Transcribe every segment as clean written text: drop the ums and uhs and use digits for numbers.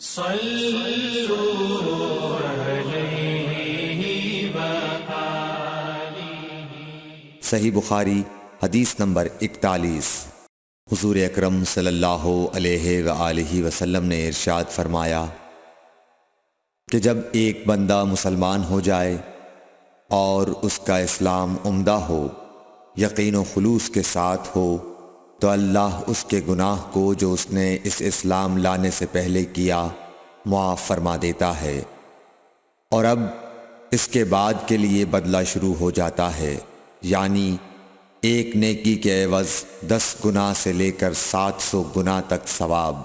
صلوا علیہ وآلہ۔ صحیح بخاری حدیث نمبر 41۔ حضور اکرم صلی اللہ علیہ وآلہ وسلم نے ارشاد فرمایا کہ جب ایک بندہ مسلمان ہو جائے اور اس کا اسلام عمدہ ہو، یقین و خلوص کے ساتھ ہو، تو اللہ اس کے گناہ کو جو اس نے اس اسلام لانے سے پہلے کیا معاف فرما دیتا ہے، اور اب اس کے بعد کے لیے بدلہ شروع ہو جاتا ہے، یعنی ایک نیکی کے عوض 10 گناہ سے لے کر 700 گناہ تک ثواب،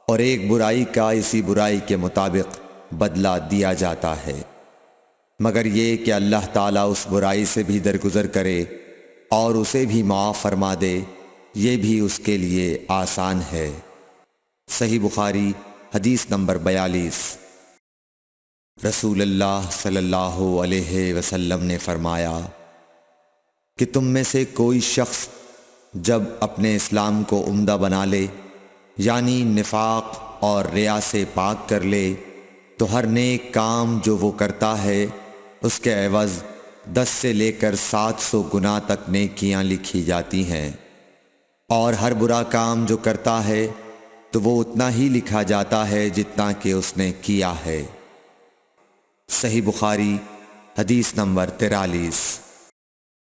اور ایک برائی کا اسی برائی کے مطابق بدلہ دیا جاتا ہے، مگر یہ کہ اللہ تعالیٰ اس برائی سے بھی درگزر کرے اور اسے بھی معاف فرما دے، یہ بھی اس کے لیے آسان ہے۔ صحیح بخاری حدیث نمبر 42۔ رسول اللہ صلی اللہ علیہ وسلم نے فرمایا کہ تم میں سے کوئی شخص جب اپنے اسلام کو عمدہ بنا لے، یعنی نفاق اور ریا سے پاک کر لے، تو ہر نیک کام جو وہ کرتا ہے اس کے عوض 10 سے لے کر 700 گناہ تک نیکیاں لکھی جاتی ہیں، اور ہر برا کام جو کرتا ہے تو وہ اتنا ہی لکھا جاتا ہے جتنا کہ اس نے کیا ہے۔ صحیح بخاری حدیث نمبر 43۔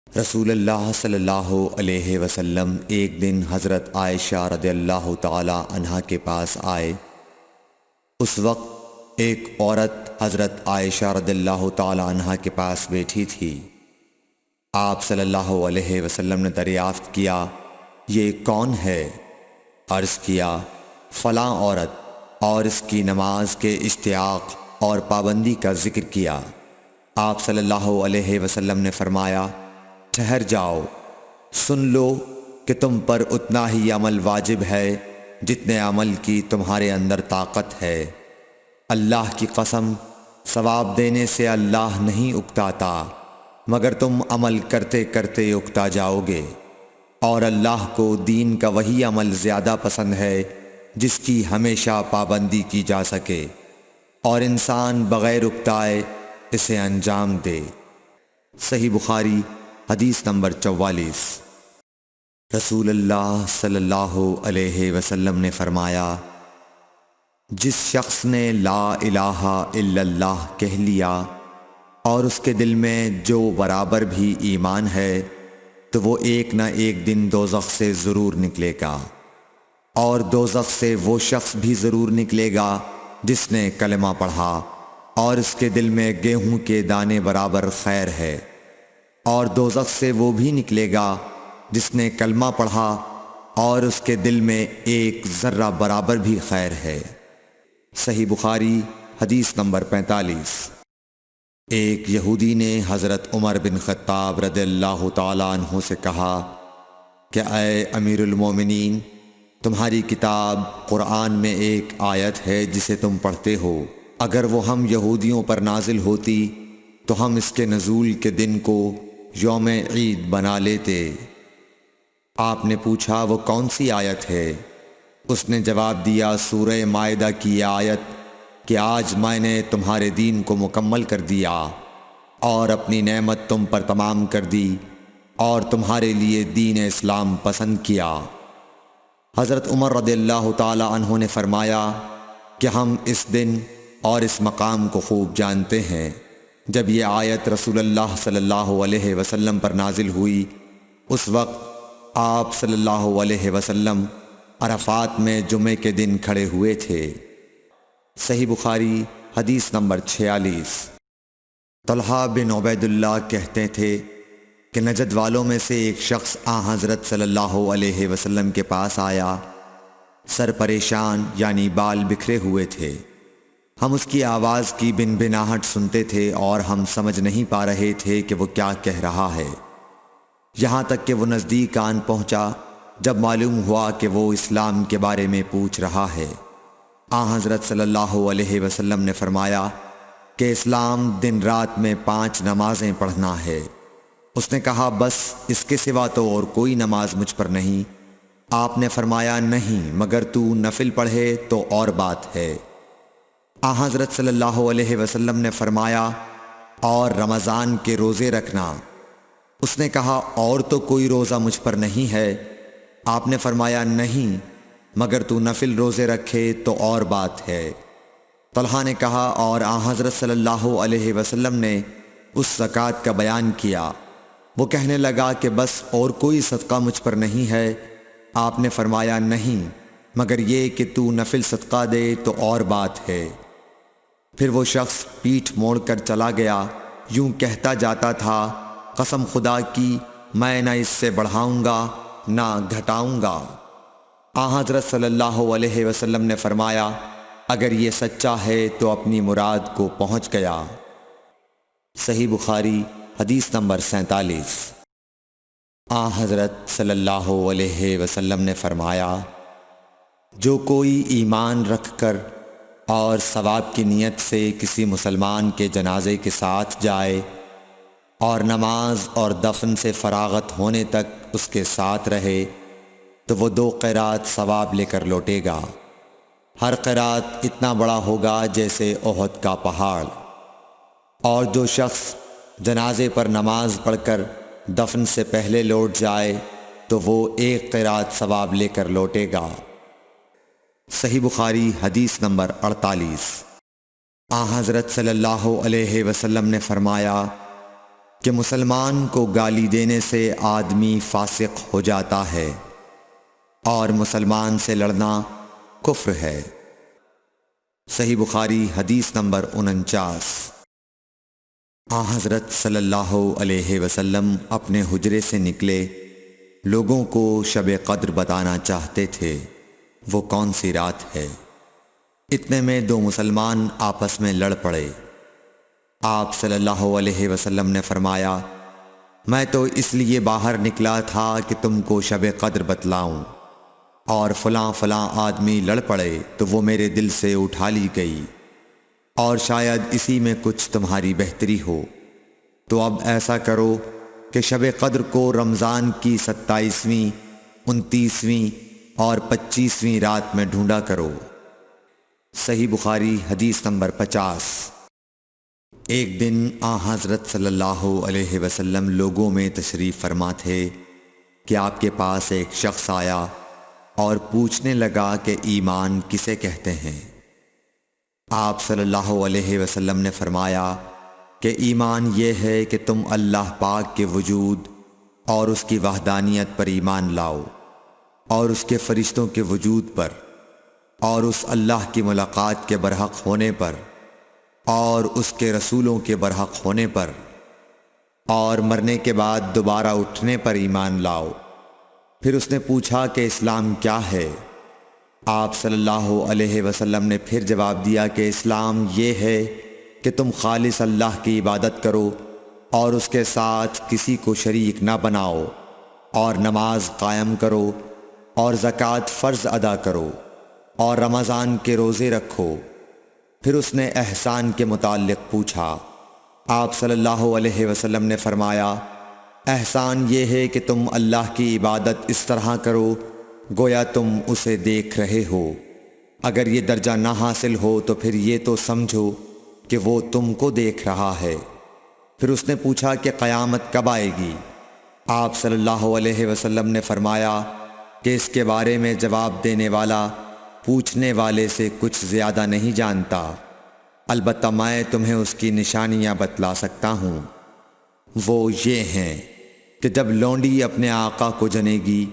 رسول اللہ صلی اللہ علیہ وسلم ایک دن حضرت عائشہ رضی اللہ تعالی عنہا کے پاس آئے۔ اس وقت ایک عورت حضرت عائشہ رضی اللہ تعالی عنہا کے پاس بیٹھی تھی۔ آپ صلی اللہ علیہ وسلم نے دریافت کیا، یہ کون ہے؟ عرض کیا، فلاں عورت، اور اس کی نماز کے اشتیاق اور پابندی کا ذکر کیا۔ آپ صلی اللہ علیہ وسلم نے فرمایا، ٹھہر جاؤ، سن لو کہ تم پر اتنا ہی عمل واجب ہے جتنے عمل کی تمہارے اندر طاقت ہے۔ اللہ کی قسم، ثواب دینے سے اللہ نہیں اکتاتا، مگر تم عمل کرتے کرتے اکتا جاؤ گے، اور اللہ کو دین کا وہی عمل زیادہ پسند ہے جس کی ہمیشہ پابندی کی جا سکے، اور انسان بغیر اکتائے اسے انجام دے۔ صحیح بخاری حدیث نمبر 44۔ رسول اللہ صلی اللہ علیہ وسلم نے فرمایا، جس شخص نے لا الہ الا اللہ کہہ لیا اور اس کے دل میں جو برابر بھی ایمان ہے، تو وہ ایک نہ ایک دن دوزخ سے ضرور نکلے گا، اور دوزخ سے وہ شخص بھی ضرور نکلے گا جس نے کلمہ پڑھا اور اس کے دل میں گیہوں کے دانے برابر خیر ہے، اور دوزخ سے وہ بھی نکلے گا جس نے کلمہ پڑھا اور اس کے دل میں ایک ذرہ برابر بھی خیر ہے۔ صحیح بخاری حدیث نمبر 45۔ ایک یہودی نے حضرت عمر بن خطاب رضی اللہ تعالیٰ عنہ سے کہا کہ اے امیر المومنین، تمہاری کتاب قرآن میں ایک آیت ہے جسے تم پڑھتے ہو، اگر وہ ہم یہودیوں پر نازل ہوتی تو ہم اس کے نزول کے دن کو یوم عید بنا لیتے۔ آپ نے پوچھا وہ کون سی آیت ہے؟ اس نے جواب دیا، سورہ مائدہ کی یہ آیت کہ آج میں نے تمہارے دین کو مکمل کر دیا اور اپنی نعمت تم پر تمام کر دی اور تمہارے لیے دین اسلام پسند کیا۔ حضرت عمر رضی اللہ تعالی عنہ نے فرمایا کہ ہم اس دن اور اس مقام کو خوب جانتے ہیں۔ جب یہ آیت رسول اللہ صلی اللہ علیہ وسلم پر نازل ہوئی، اس وقت آپ صلی اللہ علیہ وسلم عرفات میں جمعے کے دن کھڑے ہوئے تھے۔ صحیح بخاری حدیث نمبر 46۔ طلحہ بن عبید اللہ کہتے تھے کہ نجد والوں میں سے ایک شخص حضرت صلی اللہ علیہ وسلم کے پاس آیا، سر پریشان یعنی بال بکھرے ہوئے تھے۔ ہم اس کی آواز کی بنبناہٹ سنتے تھے اور ہم سمجھ نہیں پا رہے تھے کہ وہ کیا کہہ رہا ہے، یہاں تک کہ وہ نزدیک آن پہنچا جب معلوم ہوا کہ وہ اسلام کے بارے میں پوچھ رہا ہے۔ حضرت صلی اللہ علیہ وسلم نے فرمایا کہ اسلام دن رات میں 5 نمازیں پڑھنا ہے۔ اس نے کہا، بس اس کے سوا تو اور کوئی نماز مجھ پر نہیں۔ آپ نے فرمایا، نہیں، مگر تو نفل پڑھے تو اور بات ہے۔ حضرت صلی اللہ علیہ وسلم نے فرمایا اور رمضان کے روزے رکھنا۔ اس نے کہا اور تو کوئی روزہ مجھ پر نہیں ہے؟ آپ نے فرمایا نہیں، مگر تو نفل روزے رکھے تو اور بات ہے۔ طلحہ نے کہا اور حضرت صلی اللہ علیہ وسلم نے اس زکوٰۃ کا بیان کیا۔ وہ کہنے لگا کہ بس اور کوئی صدقہ مجھ پر نہیں ہے؟ آپ نے فرمایا نہیں، مگر یہ کہ تو نفل صدقہ دے تو اور بات ہے۔ پھر وہ شخص پیٹھ موڑ کر چلا گیا، یوں کہتا جاتا تھا قسم خدا کی میں نہ اس سے بڑھاؤں گا نہ گھٹاؤں گا۔ حضرت صلی اللہ علیہ وسلم نے فرمایا اگر یہ سچا ہے تو اپنی مراد کو پہنچ گیا۔ صحیح بخاری حدیث نمبر 47۔ حضرت صلی اللہ علیہ وسلم نے فرمایا جو کوئی ایمان رکھ کر اور ثواب کی نیت سے کسی مسلمان کے جنازے کے ساتھ جائے اور نماز اور دفن سے فراغت ہونے تک اس کے ساتھ رہے تو وہ 2 قیرات ثواب لے کر لوٹے گا۔ ہر قیرات اتنا بڑا ہوگا جیسے احد کا پہاڑ۔ اور جو شخص جنازے پر نماز پڑھ کر دفن سے پہلے لوٹ جائے تو وہ 1 قیرات ثواب لے کر لوٹے گا۔ صحیح بخاری حدیث نمبر 48۔ حضرت صلی اللہ علیہ وسلم نے فرمایا کہ مسلمان کو گالی دینے سے آدمی فاسق ہو جاتا ہے اور مسلمان سے لڑنا کفر ہے۔ صحیح بخاری حدیث نمبر 49۔ حضرت صلی اللہ علیہ وسلم اپنے حجرے سے نکلے، لوگوں کو شب قدر بتانا چاہتے تھے وہ کون سی رات ہے۔ اتنے میں 2 مسلمان آپس میں لڑ پڑے۔ آپ صلی اللہ علیہ وسلم نے فرمایا میں تو اس لیے باہر نکلا تھا کہ تم کو شب قدر بتلاؤں، اور فلاں فلاں آدمی لڑ پڑے تو وہ میرے دل سے اٹھا لی گئی، اور شاید اسی میں کچھ تمہاری بہتری ہو، تو اب ایسا کرو کہ شب قدر کو رمضان کی 27ویں، 29ویں اور 25ویں رات میں ڈھونڈا کرو۔ صحیح بخاری حدیث نمبر 50۔ ایک دن حضرت صلی اللہ علیہ وسلم لوگوں میں تشریف فرما تھے کہ آپ کے پاس ایک شخص آیا اور پوچھنے لگا کہ ایمان کسے کہتے ہیں؟ آپ صلی اللہ علیہ وسلم نے فرمایا کہ ایمان یہ ہے کہ تم اللہ پاک کے وجود اور اس کی وحدانیت پر ایمان لاؤ، اور اس کے فرشتوں کے وجود پر، اور اس اللہ کی ملاقات کے برحق ہونے پر، اور اس کے رسولوں کے برحق ہونے پر، اور مرنے کے بعد دوبارہ اٹھنے پر ایمان لاؤ۔ پھر اس نے پوچھا کہ اسلام کیا ہے؟ آپ صلی اللہ علیہ وسلم نے پھر جواب دیا کہ اسلام یہ ہے کہ تم خالص اللہ کی عبادت کرو اور اس کے ساتھ کسی کو شریک نہ بناؤ، اور نماز قائم کرو، اور زکوٰۃ فرض ادا کرو، اور رمضان کے روزے رکھو۔ پھر اس نے احسان کے متعلق پوچھا۔ آپ صلی اللہ علیہ وسلم نے فرمایا احسان یہ ہے کہ تم اللہ کی عبادت اس طرح کرو گویا تم اسے دیکھ رہے ہو۔ اگر یہ درجہ نہ حاصل ہو تو پھر یہ تو سمجھو کہ وہ تم کو دیکھ رہا ہے۔ پھر اس نے پوچھا کہ قیامت کب آئے گی؟ آپ صلی اللہ علیہ وسلم نے فرمایا کہ اس کے بارے میں جواب دینے والا پوچھنے والے سے کچھ زیادہ نہیں جانتا، البتہ میں تمہیں اس کی نشانیاں بتلا سکتا ہوں۔ وہ یہ ہیں کہ جب لونڈی اپنے آقا کو جنے گی،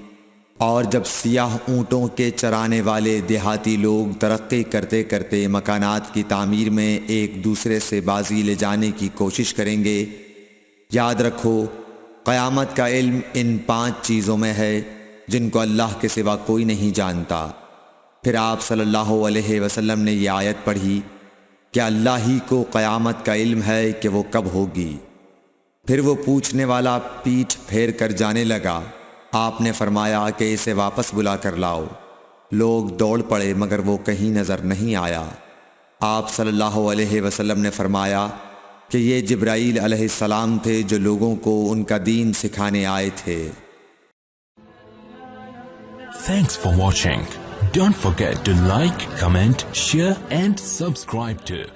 اور جب سیاہ اونٹوں کے چرانے والے دیہاتی لوگ ترقی کرتے کرتے مکانات کی تعمیر میں ایک دوسرے سے بازی لے جانے کی کوشش کریں گے، یاد رکھو قیامت کا علم ان 5 چیزوں میں ہے جن کو اللہ کے سوا کوئی نہیں جانتا۔ پھر آپ صلی اللہ علیہ وسلم نے یہ آیت پڑھی کہ اللہ ہی کو قیامت کا علم ہے کہ وہ کب ہوگی۔ پھر وہ پوچھنے والا پیٹھ پھیر کر جانے لگا۔ آپ نے فرمایا کہ اسے واپس بلا کر لاؤ۔ لوگ دوڑ پڑے مگر وہ کہیں نظر نہیں آیا۔ آپ صلی اللہ علیہ وسلم نے فرمایا کہ یہ جبرائیل علیہ السلام تھے جو لوگوں کو ان کا دین سکھانے آئے تھے۔ Thanks for watching. Don't forget to like, comment, share and subscribe to